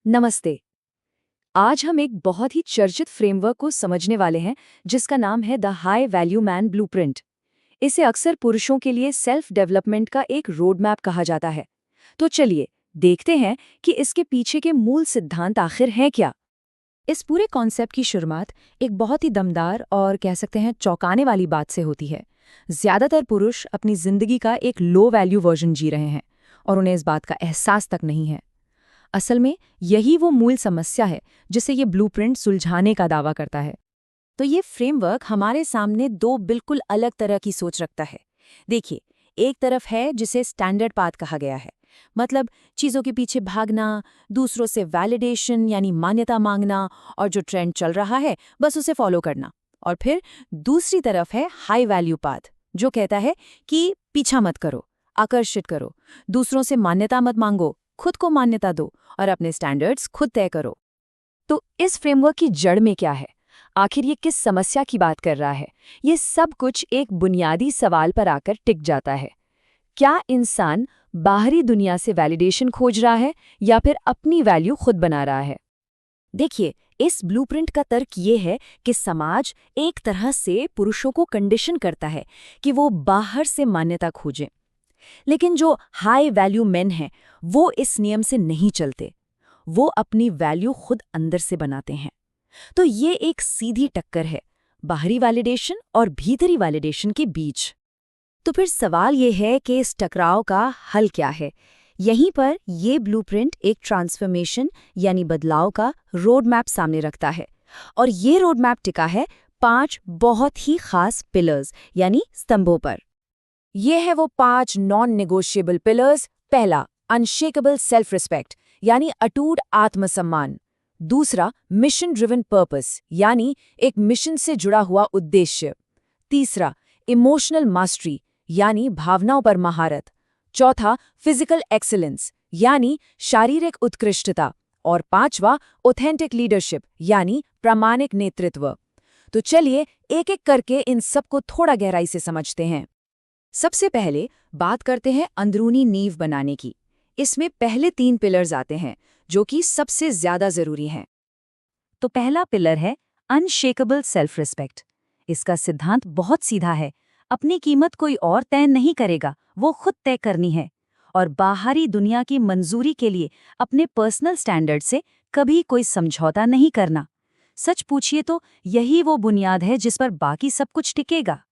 नमस्ते। आज हम एक बहुत ही चर्चित फ्रेमवर्क को समझने वाले हैं जिसका नाम है the high value man blueprint. इसे अक्सर पुरुषों के लिए सेल्फ डेवलपमेंट का एक रोड मैप कहा जाता है। तो चलिए देखते हैं कि इसके पीछे के मूल सिद्धांत आखिर हैं क्या। इस पूरे कॉन्सेप्ट की शुरुआत एक बहुत ही दमदार और कह सकते हैं चौंकाने वाली बात से होती है। ज्यादातर पुरुष अपनी जिंदगी का एक लो वैल्यू वर्जन जी रहे हैं और उन्हें इस बात का एहसास तक नहीं है। असल में यही वो मूल समस्या है जिसे ये ब्लूप्रिंट सुलझाने का दावा करता है। तो ये फ्रेमवर्क हमारे सामने दो बिल्कुल अलग तरह की सोच रखता है। देखिए, एक तरफ है जिसे स्टैंडर्ड पाथ कहा गया है, मतलब चीज़ों के पीछे भागना, दूसरों से वैलिडेशन यानी मान्यता मांगना और जो ट्रेंड चल रहा है बस उसे फॉलो करना। और फिर दूसरी तरफ है हाई वैल्यू पाथ, जो कहता है कि पीछा मत करो, आकर्षित करो, दूसरों से मान्यता मत मांगो, खुद को मान्यता दो और अपने स्टैंडर्ड्स खुद तय करो। तो इस फ्रेमवर्क की जड़ में क्या है? आखिर ये किस समस्या की बात कर रहा है? ये सब कुछ एक बुनियादी सवाल पर आकर टिक जाता है। क्या इंसान बाहरी दुनिया से वैलिडेशन खोज रहा है या फिर अपनी वैल्यू खुद बना रहा है? देखिए, इस ब्लूप्रिंट का तर्क ये है कि समाज एक तरह से पुरुषों को कंडीशन करता है कि वो बाहर से मान्यता खोजें। लेकिन जो हाई वैल्यू मेन हैं, वो इस नियम से नहीं चलते। वो अपनी वैल्यू खुद अंदर से बनाते हैं। तो ये एक सीधी टक्कर है बाहरी वैलिडेशन और भीतरी वैलिडेशन के बीच। तो फिर सवाल ये है कि इस टकराव का हल क्या है? यहीं पर ये ब्लूप्रिंट एक ट्रांसफॉर्मेशन यानी बदलाव का रोड मैप सामने रखता है। और ये रोड मैप टिका है 5 बहुत ही खास पिलर्स यानी स्तंभों पर। ये है वो 5 नॉन नेगोशिएबल पिलर्स। पहला, अनशेकेबल सेल्फ रिस्पेक्ट यानी अटूट आत्मसम्मान। दूसरा, मिशन ड्रिवन पर्पस यानी एक मिशन से जुड़ा हुआ उद्देश्य। तीसरा, इमोशनल मास्टरी यानी भावनाओं पर महारत। चौथा, फिजिकल एक्सीलेंस यानी शारीरिक उत्कृष्टता। और पांचवा, ऑथेंटिक लीडरशिप यानी प्रामाणिक नेतृत्व। तो चलिए एक एक करके इन सबको थोड़ा गहराई से समझते हैं। सबसे पहले बात करते हैं अंदरूनी नींव बनाने की। इसमें पहले 3 पिलर्स आते हैं जो कि सबसे ज्यादा जरूरी हैं। तो पहला पिलर है अनशेकेबल सेल्फ रिस्पेक्ट। इसका सिद्धांत बहुत सीधा है। अपनी कीमत कोई और तय नहीं करेगा, वो खुद तय करनी है। और बाहरी दुनिया की मंजूरी के लिए अपने पर्सनल स्टैंडर्ड से कभी कोई समझौता नहीं करना। सच पूछिए तो यही वो बुनियाद है जिस पर बाकी सब कुछ टिकेगा।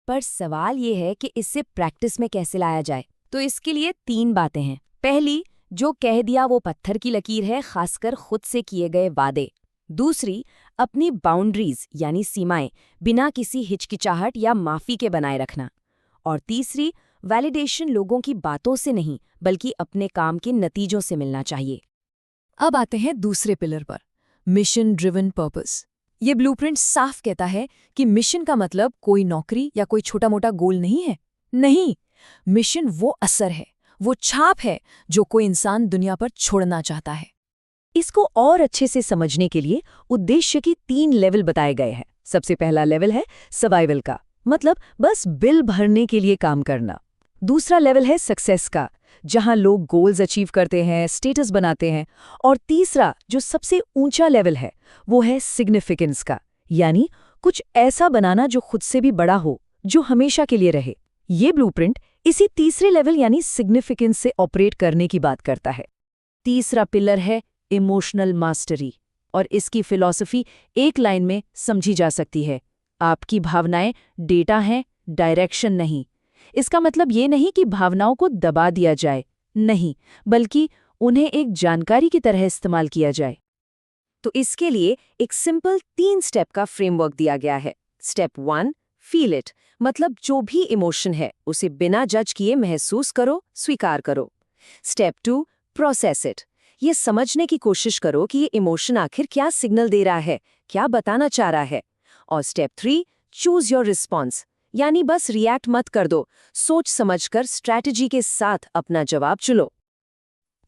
पर सवाल ये है कि इसे प्रैक्टिस में कैसे लाया जाए। तो इसके लिए 3 बातें हैं। पहली, जो कह दिया वो पत्थर की लकीर है, खासकर खुद से किए गए वादे। दूसरी, अपनी बाउंड्रीज यानी सीमाएं बिना किसी हिचकिचाहट या माफी के बनाए रखना। और तीसरी, वैलिडेशन लोगों की बातों से नहीं बल्कि अपने काम के नतीजों से मिलना चाहिए। अब आते हैं दूसरे पिलर पर, मिशन ड्रिवन पर्पस। ये ब्लूप्रिंट साफ कहता है कि मिशन का मतलब कोई नौकरी या कोई छोटा मोटा गोल नहीं है। नहीं, मिशन वो असर है, वो छाप है जो कोई इंसान दुनिया पर छोड़ना चाहता है। इसको और अच्छे से समझने के लिए उद्देश्य की 3 लेवल बताए गए हैं। सबसे पहला लेवल है सर्वाइवल का, मतलब बस बिल भरने के लिए काम करना। दूसरा लेवल है सक्सेस का, जहां लोग गोल्स अचीव करते हैं, स्टेटस बनाते हैं। और तीसरा जो सबसे ऊंचा लेवल है वो है सिग्निफिकेंस का, यानी कुछ ऐसा बनाना जो खुद से भी बड़ा हो, जो हमेशा के लिए रहे। ये ब्लूप्रिंट इसी तीसरे लेवल यानी सिग्निफिकेंस से ऑपरेट करने की बात करता है। तीसरा पिलर है इमोशनल मास्टरी, और इसकी फिलॉसफी एक लाइन में समझी जा सकती है। आपकी भावनाएं डेटा हैं, डायरेक्शन नहीं। इसका मतलब ये नहीं कि भावनाओं को दबा दिया जाए, नहीं, बल्कि उन्हें एक जानकारी की तरह इस्तेमाल किया जाए। तो इसके लिए एक सिंपल 3 स्टेप का फ्रेमवर्क दिया गया है। स्टेप 1, फील इट, मतलब जो भी इमोशन है उसे बिना जज किए महसूस करो, स्वीकार करो। स्टेप 2, प्रोसेस इट, ये समझने की कोशिश करो कि ये इमोशन आखिर क्या सिग्नल दे रहा है, क्या बताना चाह रहा है। और स्टेप 3, चूज योर रिस्पॉन्स, यानी बस रिएक्ट मत कर दो, सोच समझकर स्ट्रैटेजी के साथ अपना जवाब चुनो।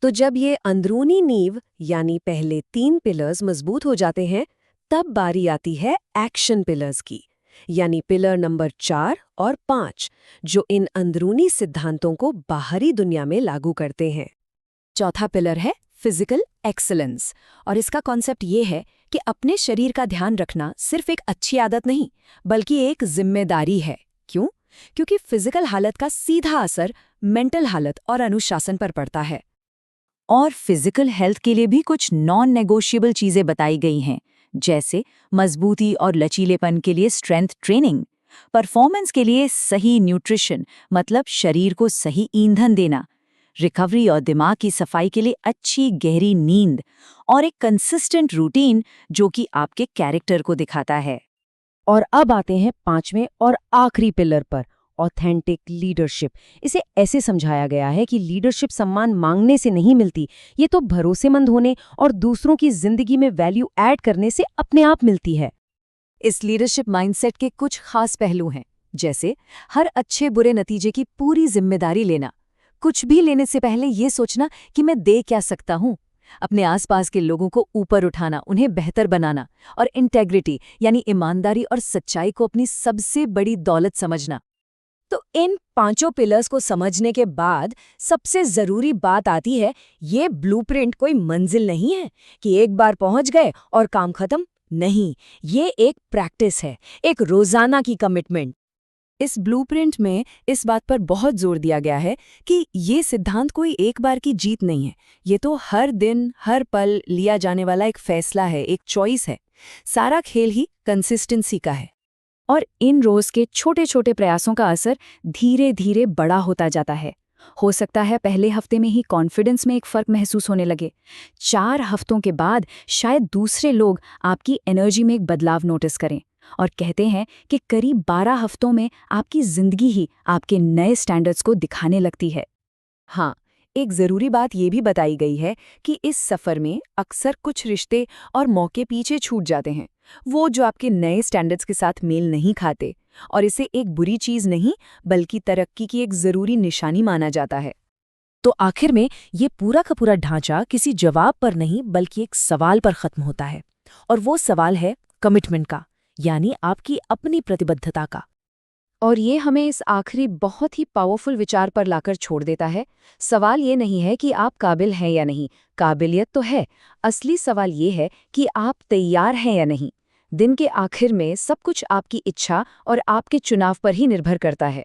तो जब ये अंदरूनी नींव यानी पहले 3 पिलर्स मजबूत हो जाते हैं, तब बारी आती है एक्शन पिलर्स की, यानी पिलर नंबर 4 और 5, जो इन अंदरूनी सिद्धांतों को बाहरी दुनिया में लागू करते हैं। चौथा पिलर है फिजिकल एक्सीलेंस। और इसका कॉन्सेप्ट ये है कि अपने शरीर का ध्यान रखना सिर्फ एक अच्छी आदत नहीं, बल्कि एक जिम्मेदारी है। क्यों? क्योंकि फिजिकल हालत का सीधा असर मेंटल हालत और अनुशासन पर पड़ता है। और फिजिकल हेल्थ के लिए भी कुछ नॉन नेगोशिएबल चीजें बताई गई हैं, जैसे मजबूती और लचीलेपन के लिए स्ट्रेंथ ट्रेनिंग, परफॉर्मेंस के लिए सही न्यूट्रिशन मतलब शरीर को सही ईंधन देना, रिकवरी और दिमाग की सफाई के लिए अच्छी गहरी नींद, और एक कंसिस्टेंट रूटीन जो कि आपके कैरेक्टर को दिखाता है। और अब आते हैं पांचवें और आखिरी पिलर पर, ऑथेंटिक लीडरशिप। इसे ऐसे समझाया गया है कि लीडरशिप सम्मान मांगने से नहीं मिलती, ये तो भरोसेमंद होने और दूसरों की जिंदगी में वैल्यू ऐड करने से अपने आप मिलती है। इस लीडरशिप माइंडसेट के कुछ खास पहलू हैं, जैसे हर अच्छे बुरे नतीजे की पूरी जिम्मेदारी लेना, कुछ भी लेने से पहले ये सोचना कि मैं दे क्या सकता हूँ, अपने आसपास के लोगों को ऊपर उठाना, उन्हें बेहतर बनाना, और इंटेग्रिटी यानी ईमानदारी और सच्चाई को अपनी सबसे बड़ी दौलत समझना। तो इन पांचों पिलर्स को समझने के बाद सबसे जरूरी बात आती है, ये ब्लूप्रिंट कोई मंजिल नहीं है कि एक बार पहुंच गए और काम खत्म। नहीं, ये एक प्रैक्टिस है, एक रोजाना की कमिटमेंट। इस ब्लूप्रिंट में इस बात पर बहुत जोर दिया गया है कि ये सिद्धांत कोई एक बार की जीत नहीं है, ये तो हर दिन हर पल लिया जाने वाला एक फैसला है, एक चॉइस है। सारा खेल ही कंसिस्टेंसी का है। और इन रोज के छोटे छोटे प्रयासों का असर धीरे धीरे बड़ा होता जाता है। हो सकता है पहले हफ्ते में ही कॉन्फिडेंस में एक फर्क महसूस होने लगे, 4 हफ्तों के बाद शायद दूसरे लोग आपकी एनर्जी में एक बदलाव नोटिस करें, और कहते हैं कि करीब 12 हफ्तों में आपकी जिंदगी ही आपके नए स्टैंडर्ड्स को दिखाने लगती है। हाँ, एक ज़रूरी बात ये भी बताई गई है कि इस सफ़र में अक्सर कुछ रिश्ते और मौके पीछे छूट जाते हैं, वो जो आपके नए स्टैंडर्ड्स के साथ मेल नहीं खाते, और इसे एक बुरी चीज़ नहीं बल्कि तरक्की की एक ज़रूरी निशानी माना जाता है। तो आखिर में ये पूरा का पूरा ढांचा किसी जवाब पर नहीं बल्कि एक सवाल पर खत्म होता है, और वो सवाल है कमिटमेंट का, यानी आपकी अपनी प्रतिबद्धता का। और ये हमें इस आखिरी बहुत ही पावरफुल विचार पर लाकर छोड़ देता है। सवाल ये नहीं है कि आप काबिल हैं या नहीं, काबिलियत तो है, असली सवाल ये है कि आप तैयार हैं या नहीं। दिन के आखिर में सब कुछ आपकी इच्छा और आपके चुनाव पर ही निर्भर करता है।